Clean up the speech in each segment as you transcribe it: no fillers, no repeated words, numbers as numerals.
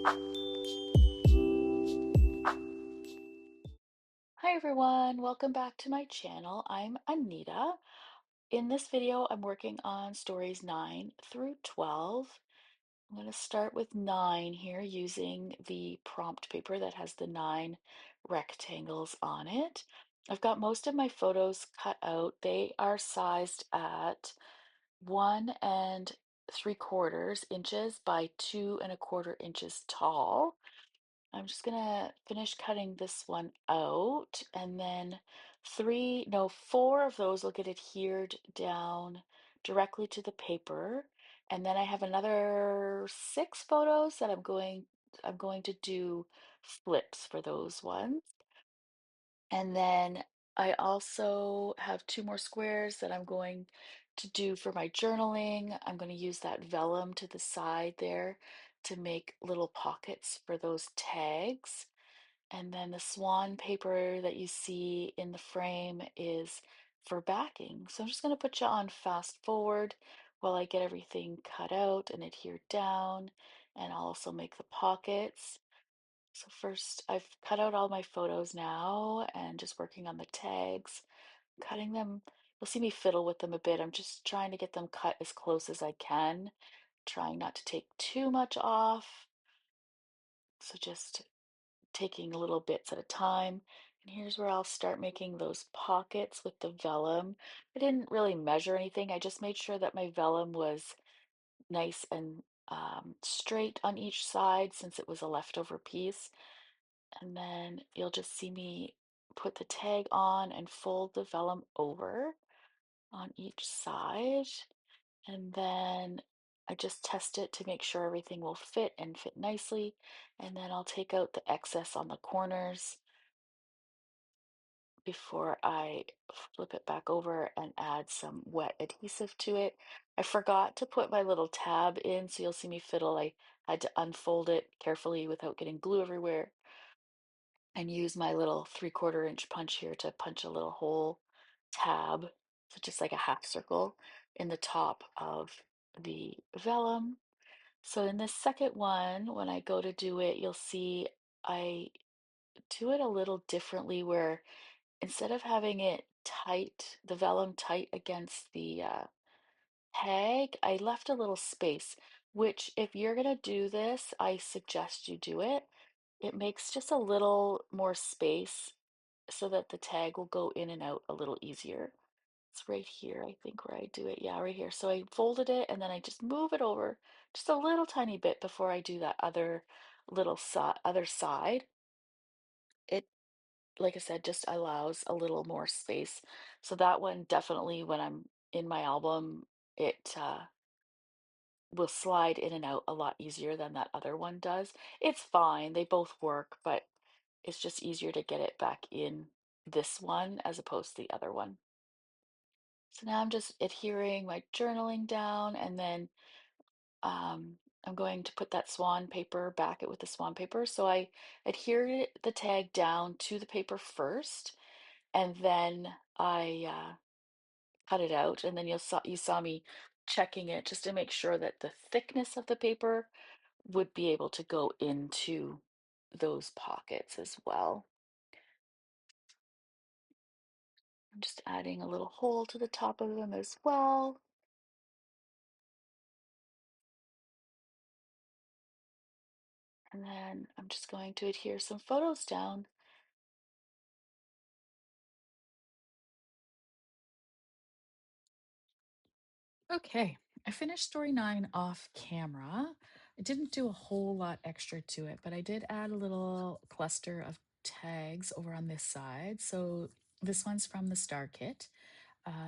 Hi everyone, welcome back to my channel. I'm Anita. In this video, I'm working on stories 9 through 12. I'm going to start with 9 here using the prompt paper that has the 9 rectangles on it. I've got most of my photos cut out. They are sized at 1 3/4 inches by 2 1/4 inches tall. I'm just gonna finish cutting this one out, and then no, 4 of those will get adhered down directly to the paper. And then I have another 6 photos that I'm going to do flips for those ones. And then I also have 2 more squares that I'm going to do for my journaling. I'm going to use that vellum to the side there to make little pockets for those tags. And then the swan paper that you see in the frame is for backing. So I'm just going to put you on fast forward while I get everything cut out and adhered down, and I'll also make the pockets. So first, I've cut out all my photos now and just working on the tags, cutting them. You'll see me fiddle with them a bit. I'm just trying to get them cut as close as I can, trying not to take too much off. So just taking little bits at a time. And here's where I'll start making those pockets with the vellum. I didn't really measure anything. I just made sure that my vellum was nice and straight on each side since it was a leftover piece. And then you'll just see me put the tag on and fold the vellum over on each side. And then I just test it to make sure everything will fit and fit nicely. And then I'll take out the excess on the corners before I flip it back over and add some wet adhesive to it. I forgot to put my little tab in, so you'll see me fiddle. I had to unfold it carefully without getting glue everywhere and use my little 3/4 inch punch here to punch a little hole tab, so just like a half circle in the top of the vellum. So in this second one, when I go to do it, you'll see I do it a little differently where instead of having it tight, the vellum tight against the tag, I left a little space, which if you're gonna do this, I suggest you do it. It makes just a little more space so that the tag will go in and out a little easier. It's right here, I think, where I do it. Yeah, right here. So I folded it and then I just move it over just a little tiny bit before I do that other side. It, like I said, just allows a little more space. So that one definitely, when I'm in my album, it will slide in and out a lot easier than that other one does. It's fine, they both work, but it's just easier to get it back in this one as opposed to the other one. So now I'm just adhering my journaling down, and then I'm going to put that swan paper, back it with the swan paper. So I adhered the tag down to the paper first, and then I cut it out, and then you saw me checking it just to make sure that the thickness of the paper would be able to go into those pockets as well. I'm just adding a little hole to the top of them as well. And then I'm just going to adhere some photos down. Okay, I finished story 9 off camera. I didn't do a whole lot extra to it, but I did add a little cluster of tags over on this side. So this one's from the Star Kit.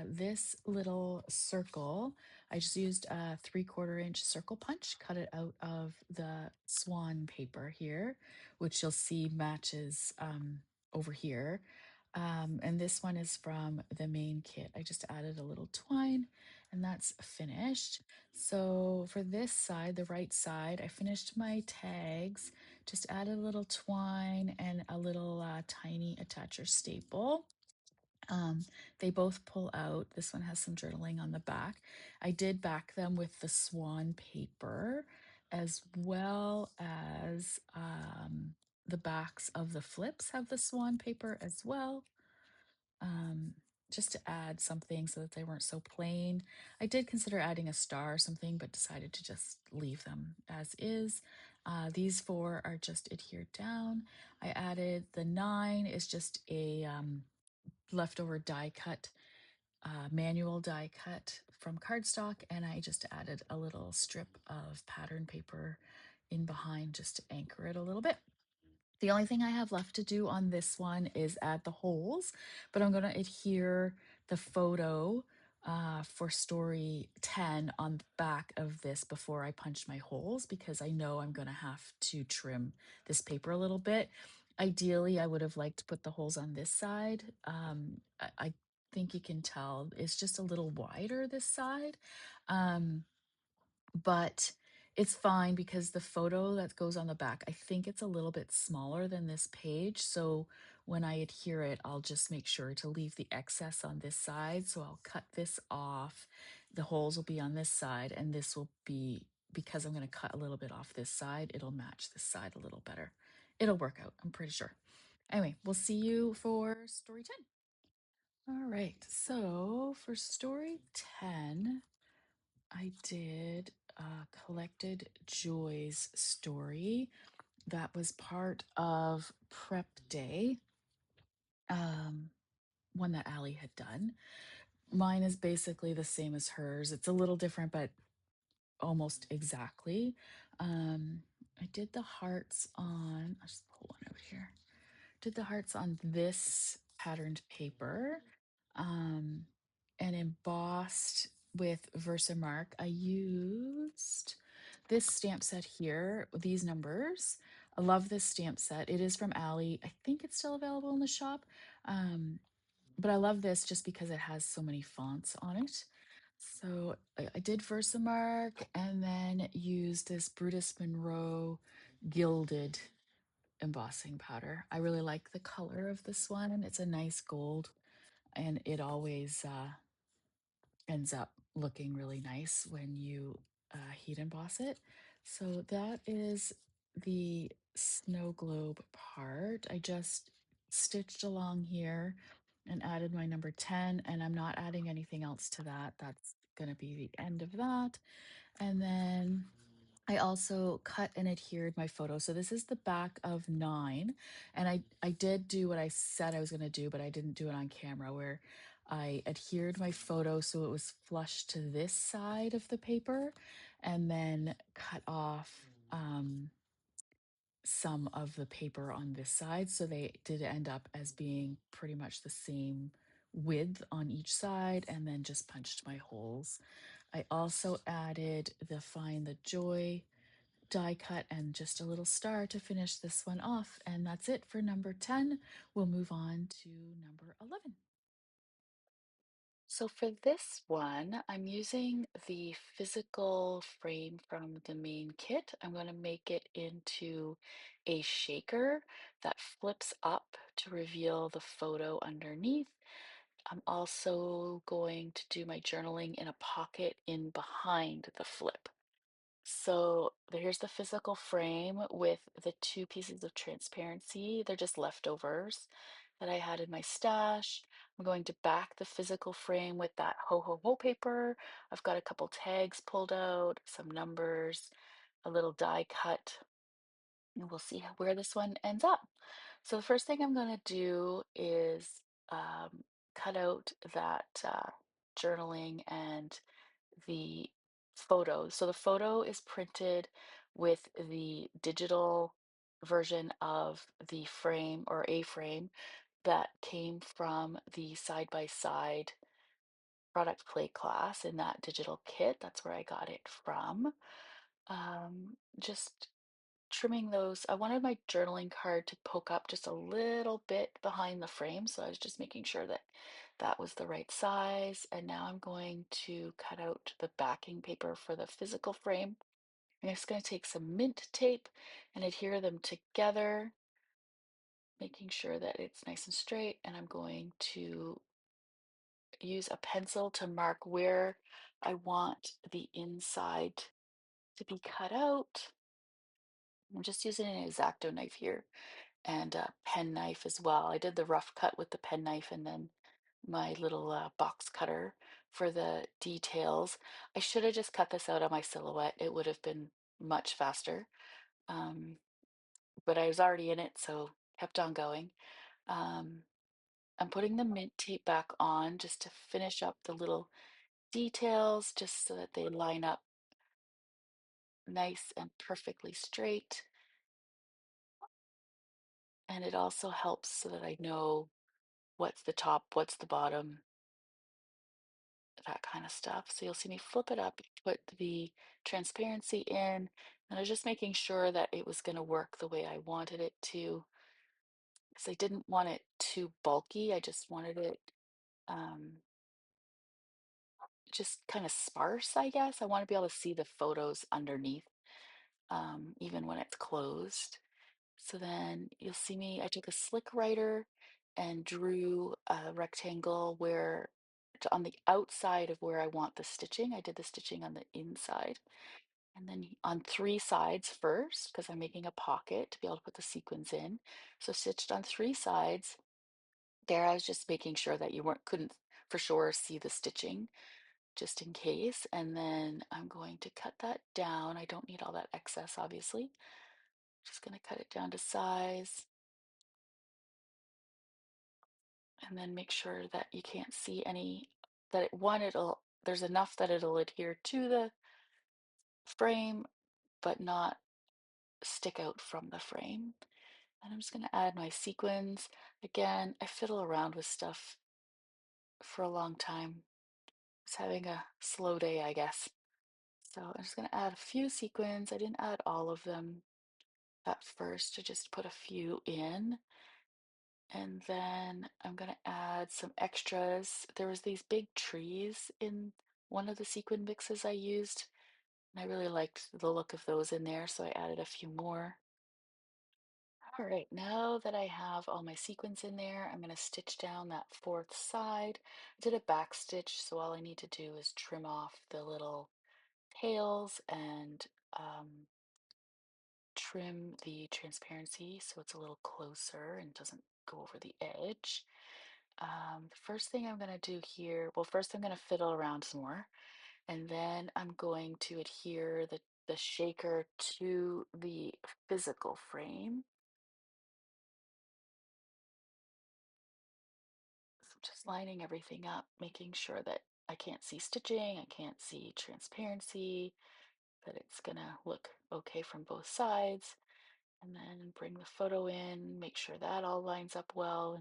This little circle, I just used a 3/4 inch circle punch, cut it out of the swan paper here, which you'll see matches over here. And this one is from the main kit. I just added a little twine and that's finished. So for this side, the right side, I finished my tags, just added a little twine and a little tiny attacher staple. Um, they both pull out. This one has some journaling on the back. I did back them with the swan paper. as well as the backs of the flips have the swan paper as well, um, just to add something so that they weren't so plain. I did consider adding a star or something, but decided to just leave them as is. These four are just adhered down. I added the nine is just a leftover die cut, manual die cut from cardstock, and I just added a little strip of pattern paper in behind just to anchor it a little bit. The only thing I have left to do on this one is add the holes, but I'm going to adhere the photo for story 10 on the back of this before I punch my holes because I know I'm going to have to trim this paper a little bit. Ideally, I would have liked to put the holes on this side. I think you can tell it's just a little wider this side. Um, but it's fine because the photo that goes on the back, I think it's a little bit smaller than this page. So when I adhere it, I'll just make sure to leave the excess on this side. So I'll cut this off. The holes will be on this side, and this will be, because I'm going to cut a little bit off this side, it'll match this side a little better. It'll work out, I'm pretty sure. Anyway, we'll see you for story 10. All right, so for story 10, I did Collected Joys story. That was part of Prep Day, um, one that Allie had done. Mine is basically the same as hers. It's a little different, but almost exactly. Um, I did the hearts on, I'll just pull one over here. Did the hearts on this patterned paper, um, and embossed with Versamark. I used this stamp set here, these numbers. I love this stamp set. It is from Ally. I think it's still available in the shop. Um, but I love this just because it has so many fonts on it. So I did Versamark and then used this Brutus Monroe gilded embossing powder. I really like the color of this one. It's a nice gold, and it always ends up looking really nice when you heat emboss it. So that is the snow globe part. I just stitched along here and added my number 10, and I'm not adding anything else to that. That's going to be the end of that. And then I also cut and adhered my photo. So this is the back of 9. And I did do what I said I was going to do, but I didn't do it on camera, where I adhered my photo so it was flush to this side of the paper, and then cut off some of the paper on this side. So they did end up as being pretty much the same width on each side, and then just punched my holes. I also added the Find the Joy die cut and just a little star to finish this one off. And that's it for number 10. We'll move on to number 11. So for this one, I'm using the physical frame from the main kit. I'm going to make it into a shaker that flips up to reveal the photo underneath. I'm also going to do my journaling in a pocket in behind the flip. So here's the physical frame with the two pieces of transparency. They're just leftovers that I had in my stash. I'm going to back the physical frame with that ho ho ho paper. I've got a couple tags pulled out, some numbers, a little die cut, and we'll see where this one ends up. So the first thing I'm going to do is cut out that journaling and the photos. So the photo is printed with the digital version of the frame or a frame that came from the side by side product play class in that digital kit. That's where I got it from. Just trimming those. I wanted my journaling card to poke up just a little bit behind the frame, so I was just making sure that that was the right size. And now I'm going to cut out the backing paper for the physical frame. I'm just going to take some mint tape and adhere them together, making sure that it's nice and straight. And I'm going to use a pencil to mark where I want the inside to be cut out. I'm just using an X-Acto knife here and a pen knife as well. I did the rough cut with the pen knife and then my little box cutter for the details. I should have just cut this out on my silhouette. It would have been much faster. Um, but I was already in it, so kept on going. Um, I'm putting the mint tape back on just to finish up the little details, just so that they line up nice and perfectly straight. And it also helps so that I know what's the top, what's the bottom, that kind of stuff. So you'll see me flip it up, put the transparency in, and I was just making sure that it was going to work the way I wanted it to, because I didn't want it too bulky. I just wanted it um, just kind of sparse, I guess. I want to be able to see the photos underneath, even when it's closed. So then you'll see me, I took a slick writer and drew a rectangle where on the outside of where I want the stitching. I did the stitching on the inside. And then on three sides first, because I'm making a pocket to be able to put the sequins in. So stitched on three sides. There I was just making sure that you couldn't for sure see the stitching just in case. And then I'm going to cut that down. I don't need all that excess, obviously. Just going to cut it down to size. And then make sure that you can't see any, that there's enough that it'll adhere to the frame, but not stick out from the frame. And I'm just going to add my sequins. Again, I fiddle around with stuff for a long time. I was having a slow day, I guess. So I'm just going to add a few sequins. I didn't add all of them at first. I just put a few in. And then I'm going to add some extras. There was these big trees in one of the sequin mixes I used, and I really liked the look of those in there, so I added a few more. All right, now that I have all my sequins in there, I'm going to stitch down that fourth side. I did a back stitch, so all I need to do is trim off the little tails and trim the transparency so it's a little closer and doesn't go over the edge. The first thing I'm going to do here, well, first I'm going to fiddle around some more, and then I'm going to adhere the shaker to the physical frame. So I'm just lining everything up, making sure that I can't see stitching, I can't see transparency, that it's going to look okay from both sides. And then bring the photo in, make sure that all lines up well,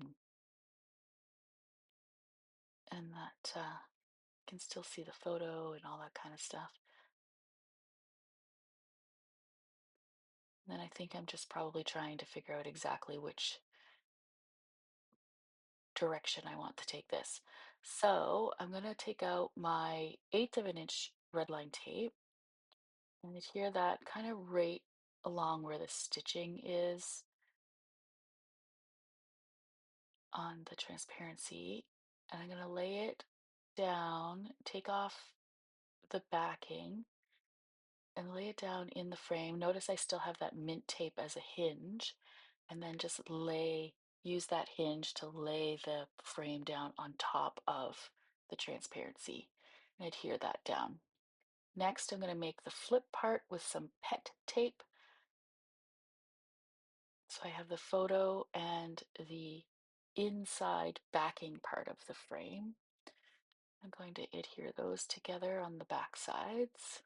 and that can still see the photo and all that kind of stuff. And then I think I'm just probably trying to figure out exactly which direction I want to take this. So I'm going to take out my 1/8 of an inch red line tape and adhere that kind of right along where the stitching is on the transparency. And I'm going to lay it down, take off the backing and lay it down in the frame. Notice I still have that mint tape as a hinge, and then just use that hinge to lay the frame down on top of the transparency and adhere that down. Next, I'm going to make the flip part with some pet tape. So I have the photo and the inside backing part of the frame. I'm going to adhere those together on the back sides.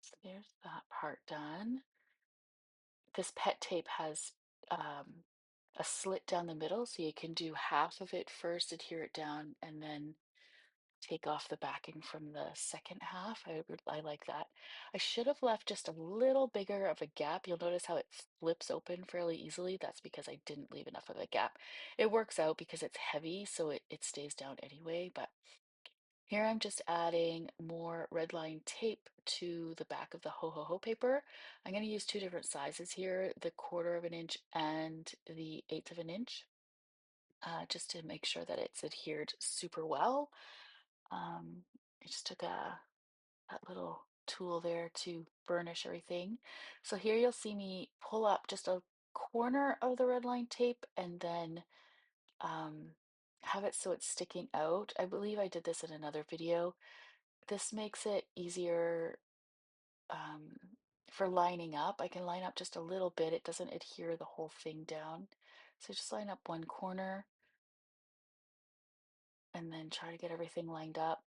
So there's that part done. This pet tape has um, a slit down the middle, so you can do half of it first, adhere it down, and then take off the backing from the second half. I like that. I should have left just a little bigger of a gap. You'll notice how it flips open fairly easily. That's because I didn't leave enough of a gap. It works out because it's heavy, so it stays down anyway, but here I'm just adding more red line tape to the back of the ho ho ho paper. I'm going to use two different sizes here, the 1/4 of an inch and the 1/8 of an inch, just to make sure that it's adhered super well. I just took a that little tool there to burnish everything. So here you'll see me pull up just a corner of the red line tape and then um, have it so it's sticking out. I believe I did this in another video. This makes it easier um, for lining up. I can line up just a little bit. It doesn't adhere the whole thing down. So just line up one corner and then try to get everything lined up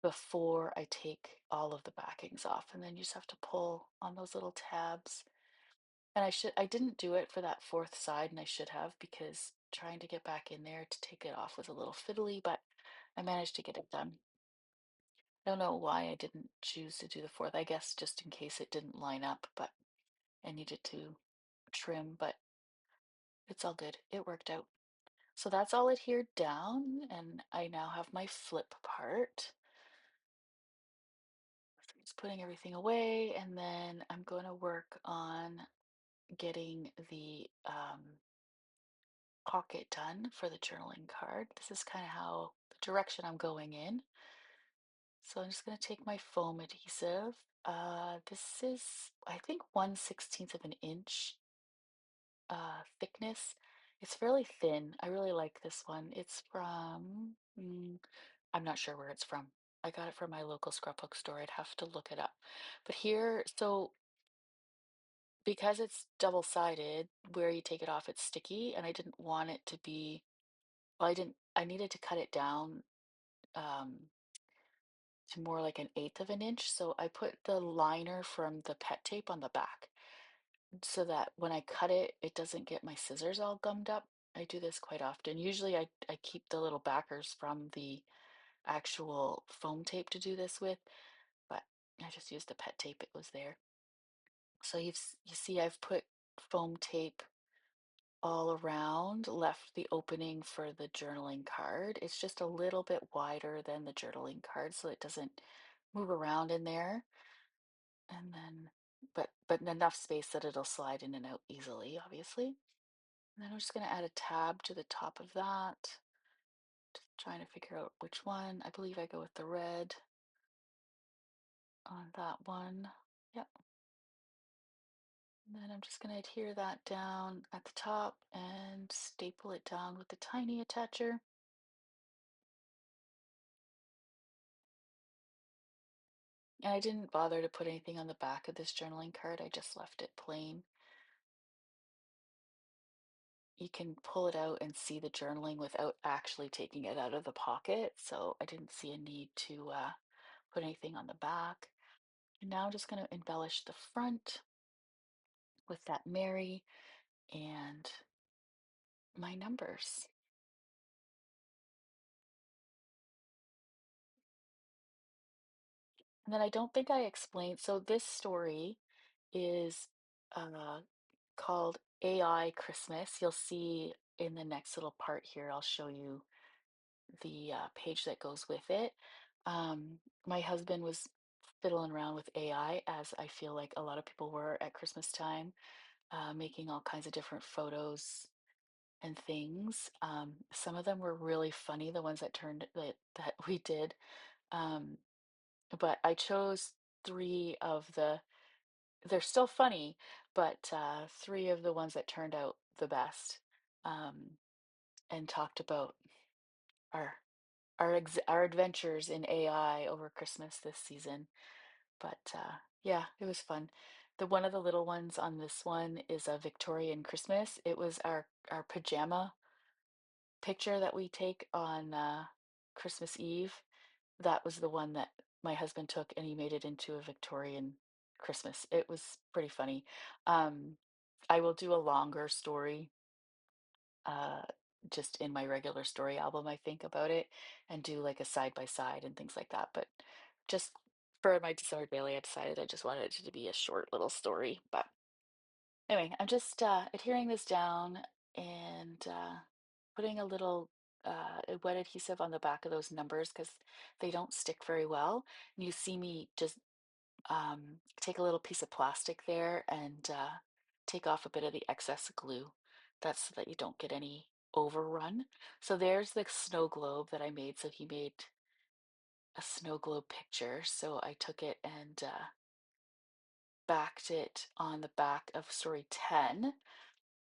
before I take all of the backings off. And then you just have to pull on those little tabs. And I didn't do it for that fourth side, and I should have because trying to get back in there to take it off was a little fiddly, but I managed to get it done. I don't know why I didn't choose to do the fourth. I guess just in case it didn't line up, but I needed to trim, but it's all good. It worked out. So that's all adhered down, and I now have my flip part. So I'm just putting everything away, and then I'm going to work on getting the pocket done for the journaling card. This is kind of how the direction I'm going in. So I'm just going to take my foam adhesive. This is, I think, 1/16 of an inch thickness. It's fairly thin. I really like this one. It's from, I'm not sure where it's from. I got it from my local scrapbook store. I'd have to look it up. But here, so because it's double-sided, where you take it off, it's sticky, and I didn't want it to be, well, I needed to cut it down um, to more like 1/8 of an inch. So I put the liner from the pet tape on the back so that when I cut it, it doesn't get my scissors all gummed up. I do this quite often. Usually I keep the little backers from the actual foam tape to do this with, but I just used the pet tape. It was there. So you see I've put foam tape all around, left the opening for the journaling card. It's just a little bit wider than the journaling card so it doesn't move around in there. And then, but enough space that it'll slide in and out easily, obviously. And then I'm just going to add a tab to the top of that. Just trying to figure out which one. I believe I go with the red on that one. Yep. And then I'm just going to adhere that down at the top and staple it down with the tiny attacher. And I didn't bother to put anything on the back of this journaling card. I just left it plain. You can pull it out and see the journaling without actually taking it out of the pocket. So I didn't see a need to put anything on the back. And now I'm just going to embellish the front with that Mary and my numbers. And then I don't think I explained. So this story is uh, called AI Christmas. You'll see in the next little part here, I'll show you the page that goes with it. My husband was fiddling around with AI, as I feel like a lot of people were at Christmas time, making all kinds of different photos and things. Some of them were really funny, the ones that turned that we did. Um, but I chose three of the. They're still funny, but three of the ones that turned out the best, um, and talked about our our adventures in AI over Christmas this season. But yeah, it was fun. The one of the little ones on this one is a Victorian Christmas. It was our pajama picture that we take on Christmas Eve. That was the one that my husband took, and he made it into a Victorian Christmas. It was pretty funny. Um, I will do a longer story uh, just in my regular story album, I think about it, and do like a side by side and things like that. But just for my December daily, I decided I just wanted it to be a short little story. But anyway, I'm just adhering this down and putting a little wet adhesive on the back of those numbers because they don't stick very well. And you see me just take a little piece of plastic there and take off a bit of the excess glue. That's so that you don't get any overrun. So there's the snow globe that I made. So he made a snow globe picture. So I took it and backed it on the back of story 10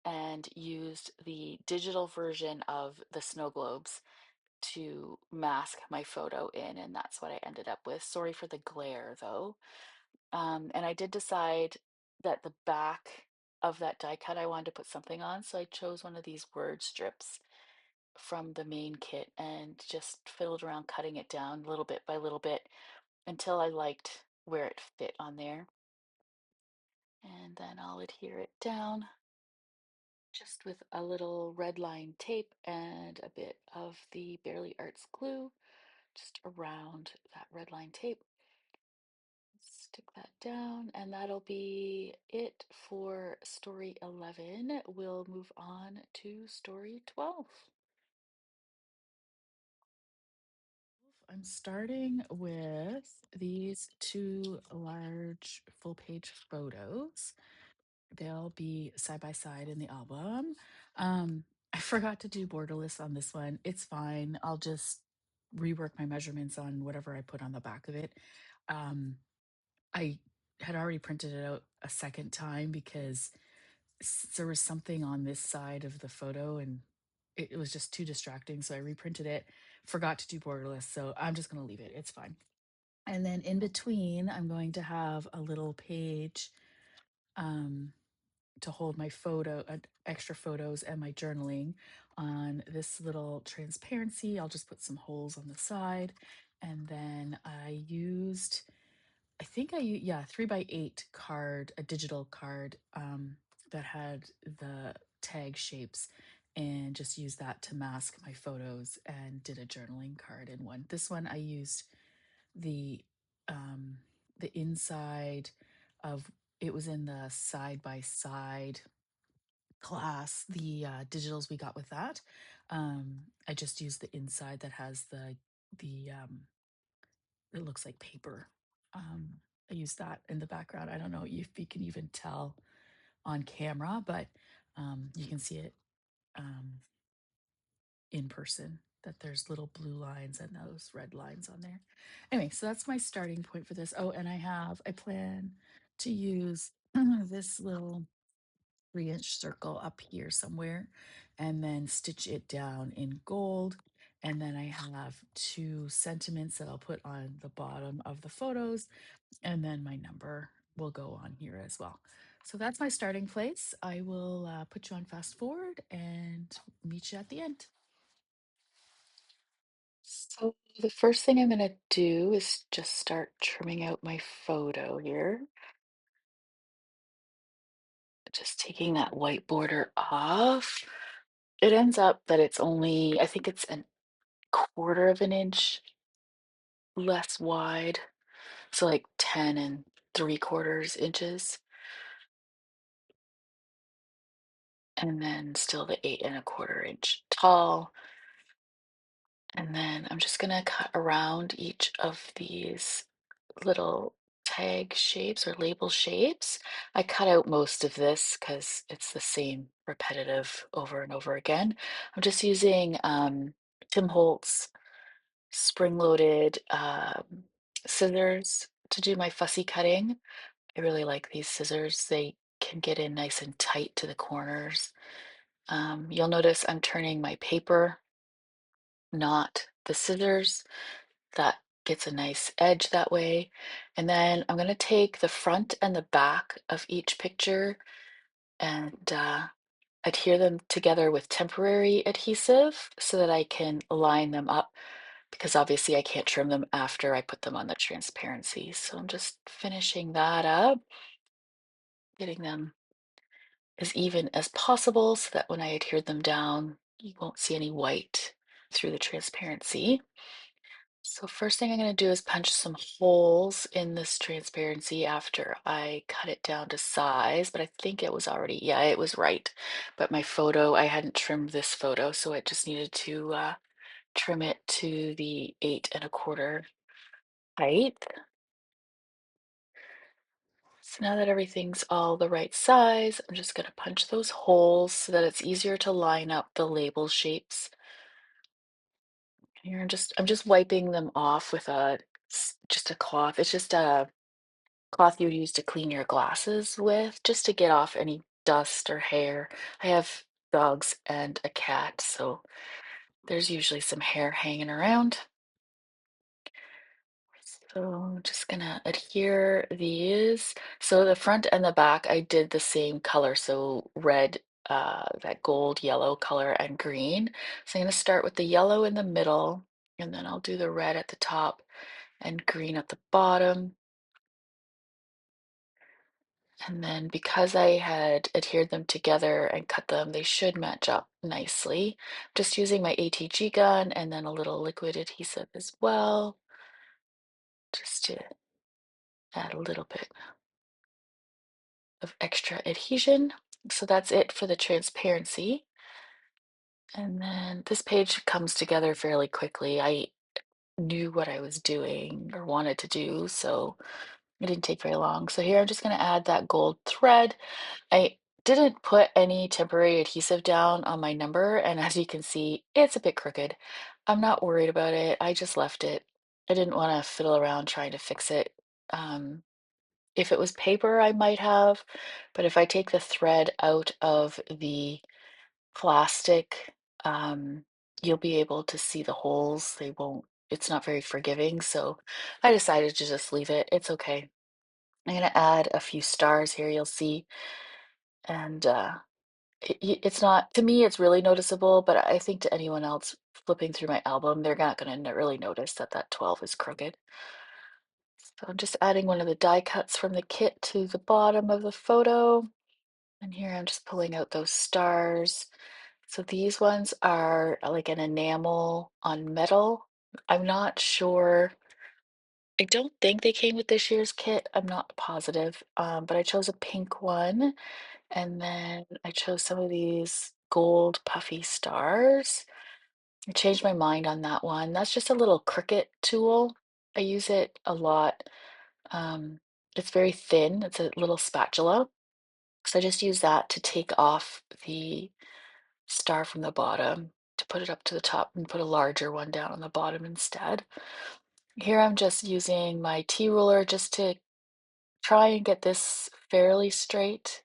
and used the digital version of the snow globes to mask my photo in, and that's what I ended up with. Sorry for the glare though. And I did decide that the back of that die cut I wanted to put something on, so I chose one of these word strips from the main kit and just fiddled around cutting it down little bit by little bit until I liked where it fit on there. And then I'll adhere it down just with a little red line tape and a bit of the Barely Arts glue just around that red line tape. Stick that down, and that'll be it for story 11. We'll move on to story 12. I'm starting with these two large full page photos. They'll be side by side in the album. I forgot to do borderless on this one. It's fine. I'll just rework my measurements on whatever I put on the back of it. Um, I had already printed it out a second time because there was something on this side of the photo and it was just too distracting. So I reprinted it, forgot to do borderless. So I'm just going to leave it. It's fine. And then in between, I'm going to have a little page um, to hold my extra photos and my journaling on this little transparency. I'll just put some holes on the side. And then I think yeah, 3x8 card, a digital card that had the tag shapes and just used that to mask my photos and did a journaling card in one. This one I used the um the inside of it was in the side by side class, the digitals we got with that. I just used the inside that has the it looks like paper. I used that in the background. I don't know if you can even tell on camera, but you can see it um, in person that there's little blue lines and those red lines on there. Anyway, so that's my starting point for this. Oh, and I plan to use this little 3-inch circle up here somewhere and then stitch it down in gold. And then I have two sentiments that I'll put on the bottom of the photos. And then my number will go on here as well. So that's my starting place. I will put you on fast forward and meet you at the end. So the first thing I'm going to do is just start trimming out my photo here. Just taking that white border off. It ends up that it's only, I think it's a quarter of an inch less wide. So like 10 3/4 inches. And then still the 8 1/4 inch tall. And then I'm just gonna cut around each of these little tag shapes or label shapes. I cut out most of this because it's the same repetitive over and over again. I'm just using Tim Holtz spring-loaded scissors to do my fussy cutting. I really like these scissors. They can get in nice and tight to the corners. You'll notice I'm turning my paper, not the scissors. That gets a nice edge that way. And then I'm going to take the front and the back of each picture and adhere them together with temporary adhesive so that I can line them up because obviously I can't trim them after I put them on the transparency. So I'm just finishing that up, getting them as even as possible so that when I adhere them down, you won't see any white through the transparency. So first thing I'm going to do is punch some holes in this transparency after I cut it down to size, but I think it was already, yeah, it was right. But my photo, I hadn't trimmed this photo, so I just needed to trim it to the 8 1/4 height. So now that everything's all the right size, I'm just going to punch those holes so that it's easier to line up the label shapes. Here, I'm just wiping them off with just a cloth. It's just a cloth you would use to clean your glasses with, just to get off any dust or hair. I have dogs and a cat, so there's usually some hair hanging around. So I'm just gonna adhere these. So the front and the back, I did the same color. So red, that gold, yellow color, and green. So I'm gonna start with the yellow in the middle, and then I'll do the red at the top and green at the bottom. And then because I had adhered them together and cut them, they should match up nicely. Just using my ATG gun and then a little liquid adhesive as well, just to add a little bit of extra adhesion. So that's it for the transparency. And then this page comes together fairly quickly. I knew what I was doing or wanted to do, so it didn't take very long. So here I'm just going to add that gold thread. I didn't put any temporary adhesive down on my number, and as you can see, it's a bit crooked. I'm not worried about it. I just left it. I didn't want to fiddle around trying to fix it. Um, if it was paper, I might have, but if I take the thread out of the plastic, you'll be able to see the holes. They won't, it's not very forgiving, so I decided to just leave it. It's okay. I'm gonna add a few stars here, you'll see, and it's not, to me, it's really noticeable, but I think to anyone else flipping through my album, they're not gonna really notice that that 12 is crooked. So I'm just adding one of the die cuts from the kit to the bottom of the photo. And here I'm just pulling out those stars. So these ones are like an enamel on metal. I'm not sure. I don't think they came with this year's kit. I'm not positive. But I chose a pink one. And then I chose some of these gold puffy stars. I changed my mind on that one. That's just a little Cricut tool. I use it a lot. Um, it's very thin. It's a little spatula. So I just use that to take off the star from the bottom, to put it up to the top and put a larger one down on the bottom instead. Here I'm just using my T-ruler just to try and get this fairly straight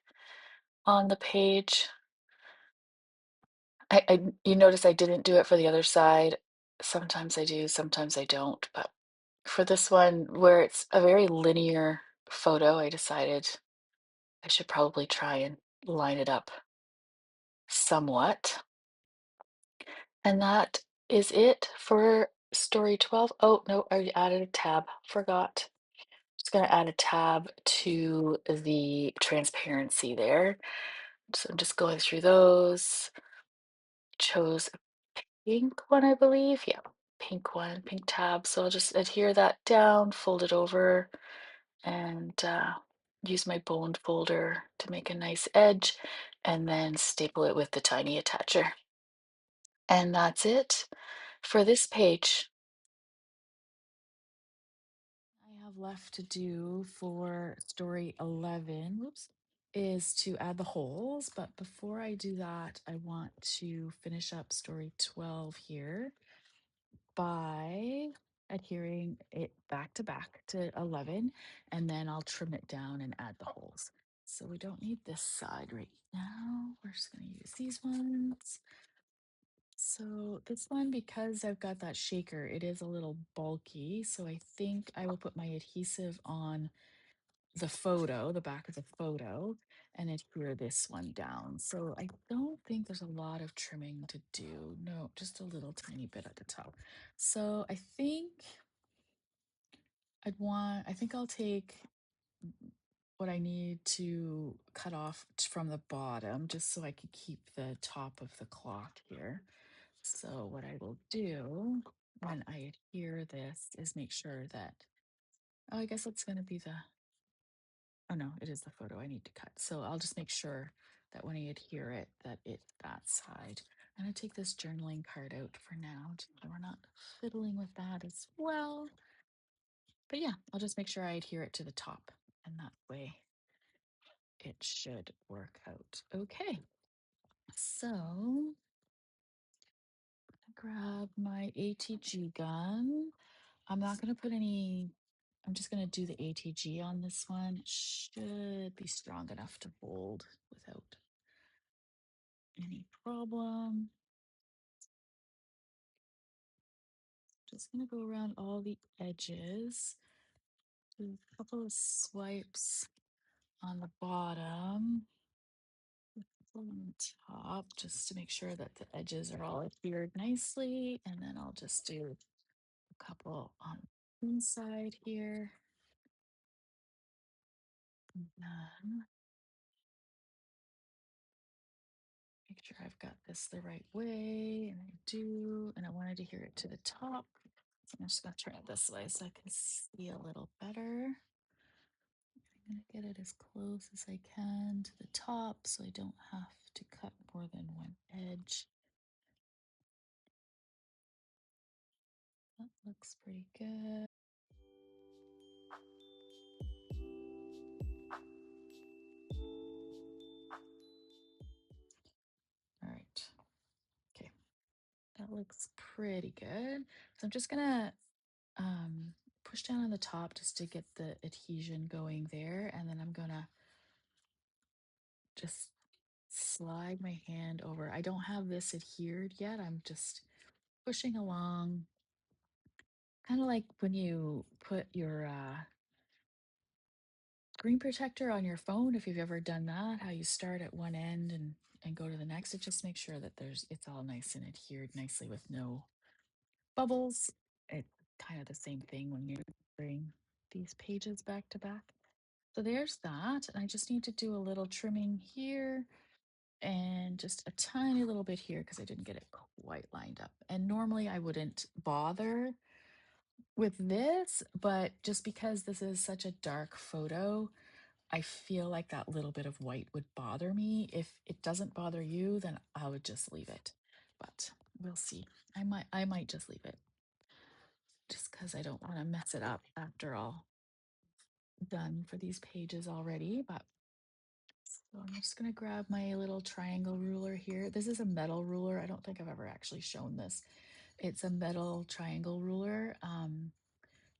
on the page. You notice I didn't do it for the other side. Sometimes I do, sometimes I don't, but for this one, where it's a very linear photo, I decided I should probably try and line it up somewhat. And that is it for story 12. Oh, no, I added a tab. Forgot. Just going to add a tab to the transparency there. So I'm just going through those. Chose a pink one, I believe. Yeah, pink one, pink tab. So I'll just adhere that down, fold it over, and use my boned folder to make a nice edge, and then staple it with the tiny attacher. And that's it for this page. I have left to do for story 11, whoops, is to add the holes. But before I do that, I want to finish up story 12 here by adhering it back to 11, and then I'll trim it down and add the holes. So we don't need this side right now. We're just going to use these ones. So this one, because I've got that shaker, it is a little bulky. So I think I will put my adhesive on the photo, the back of the photo, and adhere this one down. So I don't think there's a lot of trimming to do. No, just a little tiny bit at the top. So I think I'll take what I need to cut off from the bottom just so I could keep the top of the cloth here. So what I will do when I adhere this is make sure that, oh, I guess it's going to be oh no, it is the photo I need to cut. So I'll just make sure that when I adhere it, that that side. I'm going to take this journaling card out for now, just so we're not fiddling with that as well. But yeah, I'll just make sure I adhere it to the top, and that way it should work out okay. So grab my ATG gun. I'm not going to put any, I'm just going to do the ATG on this one. It should be strong enough to hold without any problem. Just going to go around all the edges. Do a couple of swipes on the bottom, on the top, just to make sure that the edges are all adhered nicely. And then I'll just do a couple on the inside here. And then make sure I've got this the right way. And I do. And I wanted to hear it to the top. So I'm just going to turn it this way so I can see a little better. I'm going to get it as close as I can to the top so I don't have to cut more than one edge. That looks pretty good. All right. Okay. That looks pretty good. So I'm just gonna push down on the top just to get the adhesion going there. And then I'm gonna just slide my hand over. I don't have this adhered yet. I'm just pushing along, kind of like when you put your screen protector on your phone, if you've ever done that, how you start at one end and go to the next. It just makes sure that it's all nice and adhered nicely with no bubbles. It's kind of the same thing when you're bring these pages back to back. So there's that. And I just need to do a little trimming here and just a tiny little bit here because I didn't get it quite lined up. And normally I wouldn't bother with this, but just because this is such a dark photo, I feel like that little bit of white would bother me. If it doesn't bother you, then I would just leave it. But we'll see. I might just leave it just because I don't want to mess it up after all done for these pages already. But so I'm just going to grab my little triangle ruler here. This is a metal ruler. I don't think I've ever actually shown this. It's a metal triangle ruler.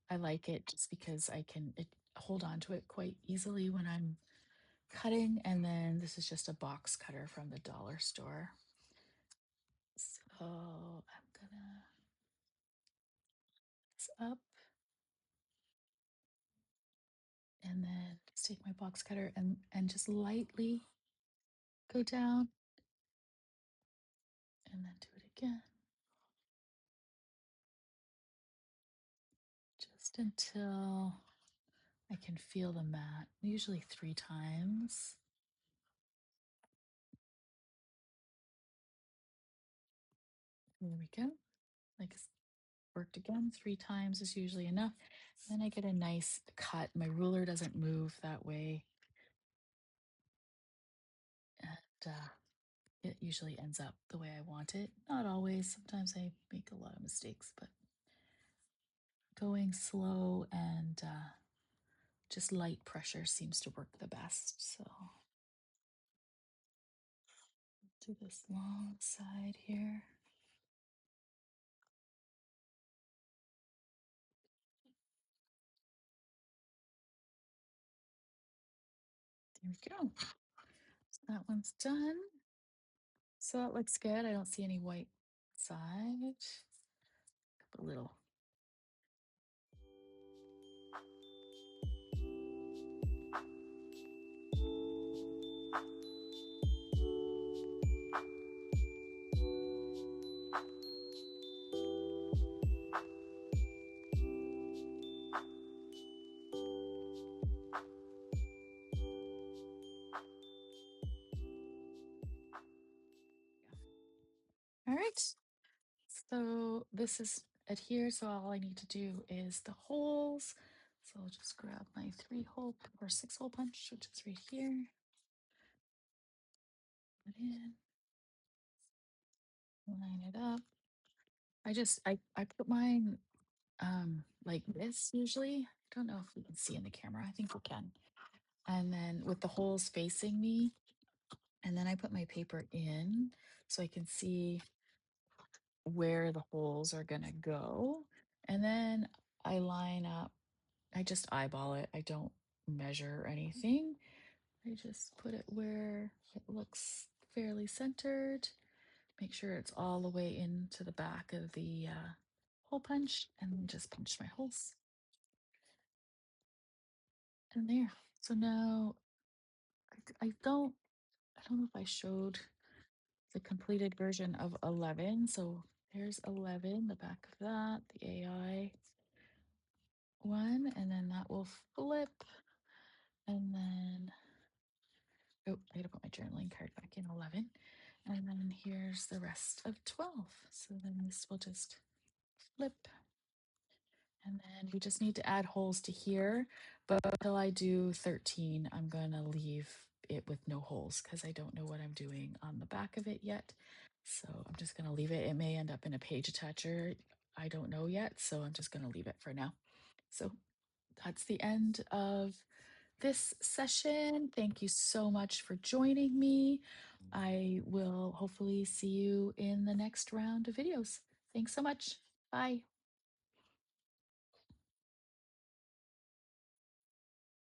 I like it just because I can hold on to it quite easily when I'm cutting. And then this is just a box cutter from the dollar store. So I'm gonna this up and then just take my box cutter and just lightly go down and then do it again. Just until I can feel the mat, usually 3 times. There we go. Like it's worked again, 3 times is usually enough. Then I get a nice cut. My ruler doesn't move that way. And it usually ends up the way I want it. Not always. Sometimes I make a lot of mistakes, but going slow and just light pressure seems to work the best. So do this long side here. There we go. So that one's done. So that looks good. I don't see any white side. A little. All right. So this is adhere. So all I need to do is the holes. So I'll just grab my 3-hole or 6-hole punch, which is right here. Put it in, line it up. I put mine like this usually. I don't know if we can see in the camera. I think we can. And then with the holes facing me, and then I put my paper in so I can see where the holes are gonna go. And then I line up, I just eyeball it. I don't measure or anything. I just put it where it looks fairly centered. Make sure it's all the way into the back of the hole punch, and then just punch my holes in there. So now I don't know if I showed the completed version of 11. So there's 11, the back of that, the AI one, and then that will flip. And then, oh, I gotta put my journaling card back in 11. And then here's the rest of 12. So then this will just flip. And then we just need to add holes to here. But until I do 13, I'm going to leave it with no holes because I don't know what I'm doing on the back of it yet. So I'm just going to leave it. It may end up in a page attacher. I don't know yet. So I'm just going to leave it for now. So that's the end of this session. Thank you so much for joining me. I will hopefully see you in the next round of videos. Thanks so much. Bye.